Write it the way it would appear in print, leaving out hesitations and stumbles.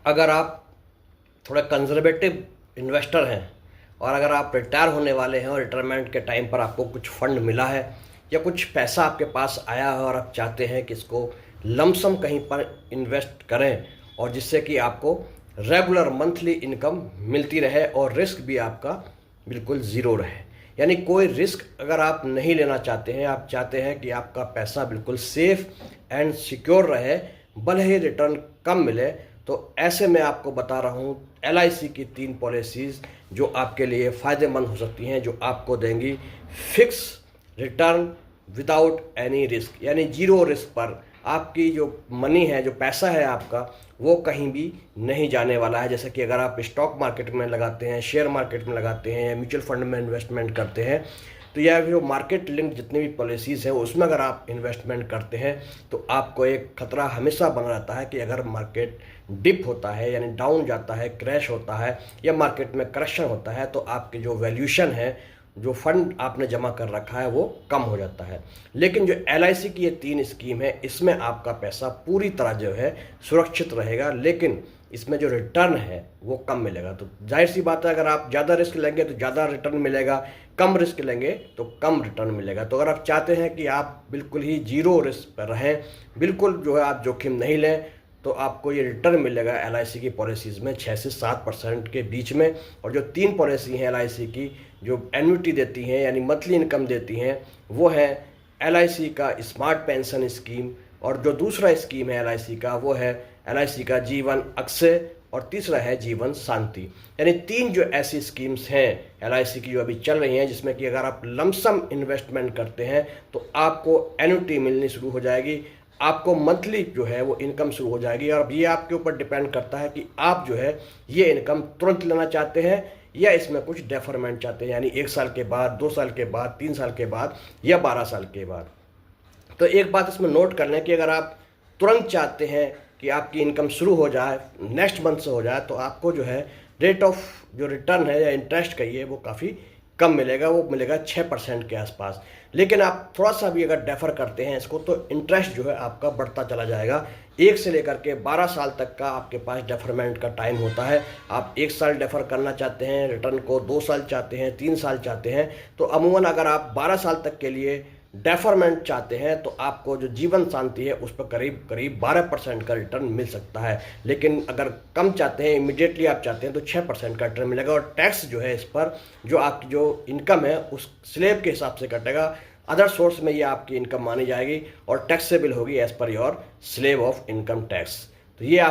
अगर आप थोड़ा कंजर्वेटिव इन्वेस्टर हैं और अगर आप रिटायर होने वाले हैं और रिटायरमेंट के टाइम पर आपको कुछ फंड मिला है या कुछ पैसा आपके पास आया है और आप चाहते हैं कि इसको लमसम कहीं पर इन्वेस्ट करें और जिससे कि आपको रेगुलर मंथली इनकम मिलती रहे और रिस्क भी आपका बिल्कुल ज़ीरो रहे, यानी कोई रिस्क अगर आप नहीं लेना चाहते हैं, आप चाहते हैं कि आपका पैसा बिल्कुल सेफ एंड सिक्योर रहे, भले ही रिटर्न कम मिले, तो ऐसे में आपको बता रहा हूँ LIC की 3 पॉलिसीज़ जो आपके लिए फ़ायदेमंद हो सकती हैं, जो आपको देंगी fix return without any risk, यानी जीरो रिस्क पर आपकी जो मनी है, जो पैसा है आपका, वो कहीं भी नहीं जाने वाला है। जैसे कि अगर आप स्टॉक मार्केट में लगाते हैं, शेयर मार्केट में लगाते हैं या म्यूचुअल फंड में इन्वेस्टमेंट करते हैं, तो यह जो मार्केट लिंक जितनी भी पॉलिसीज़ हैं उसमें अगर आप इन्वेस्टमेंट करते हैं तो आपको एक खतरा हमेशा बना रहता है कि अगर मार्केट डिप होता है, यानी डाउन जाता है, क्रैश होता है या मार्केट में करेक्शन होता है, तो आपकी जो वैल्यूशन है, जो फंड आपने जमा कर रखा है, वो कम हो जाता है। लेकिन जो LIC की ये 3 स्कीम है, इसमें आपका पैसा पूरी तरह जो है सुरक्षित रहेगा, लेकिन इसमें जो रिटर्न है वो कम मिलेगा। तो जाहिर सी बात है, अगर आप ज़्यादा रिस्क लेंगे तो ज़्यादा रिटर्न मिलेगा, कम रिस्क लेंगे तो कम रिटर्न मिलेगा। तो अगर आप चाहते हैं कि आप बिल्कुल ही जीरो रिस्क पर रहें, बिल्कुल जो है आप जोखिम नहीं लें, तो आपको ये रिटर्न मिलेगा LIC की पॉलिसीज़ में 6 से 7% के बीच में। और जो 3 पॉलिसी हैं LIC की जो एन्युटी देती हैं, यानी मंथली इनकम देती हैं, वो है LIC का स्मार्ट पेंशन स्कीम, और जो दूसरा स्कीम है LIC का वो है LIC का जीवन अक्षय, और तीसरा है जीवन शांति। यानी 3 जो ऐसी स्कीम्स हैं LIC की जो अभी चल रही हैं, जिसमें कि अगर आप लमसम इन्वेस्टमेंट करते हैं तो आपको एन्युटी मिलनी शुरू हो जाएगी, आपको मंथली जो है वो इनकम शुरू हो जाएगी। और अब ये आपके ऊपर डिपेंड करता है कि आप जो है ये इनकम तुरंत लेना चाहते हैं या इसमें कुछ डेफरमेंट चाहते हैं, यानी 1 साल के बाद, 2 साल के बाद, 3 साल के बाद या 12 साल के बाद। तो एक बात इसमें नोट कर लें कि अगर आप तुरंत चाहते हैं कि आपकी इनकम शुरू हो जाए, नेक्स्ट मंथ से हो जाए, तो आपको जो है रेट ऑफ जो रिटर्न है या इंटरेस्ट कहिए वो काफ़ी कम मिलेगा, वो मिलेगा 6% के आसपास। लेकिन आप थोड़ा सा भी अगर डेफर करते हैं इसको, तो इंटरेस्ट जो है आपका बढ़ता चला जाएगा। 1 से लेकर के 12 साल तक का आपके पास डेफरमेंट का टाइम होता है। आप 1 साल डेफर करना चाहते हैं रिटर्न को, 2 साल चाहते हैं, 3 साल चाहते हैं, तो अमूमन अगर आप 12 साल तक के लिए डेफरमेंट चाहते हैं तो आपको जो जीवन शांति है उस पर करीब करीब 12% का रिटर्न मिल सकता है। लेकिन अगर कम चाहते हैं, इमीडिएटली आप चाहते हैं, तो 6% का रिटर्न मिलेगा। और टैक्स जो है इस पर जो आपकी जो इनकम है उस स्लेब के हिसाब से कटेगा, अदर सोर्स में ये आपकी इनकम मानी जाएगी और टैक्सेबल होगी as per your slab of income tax. तो ये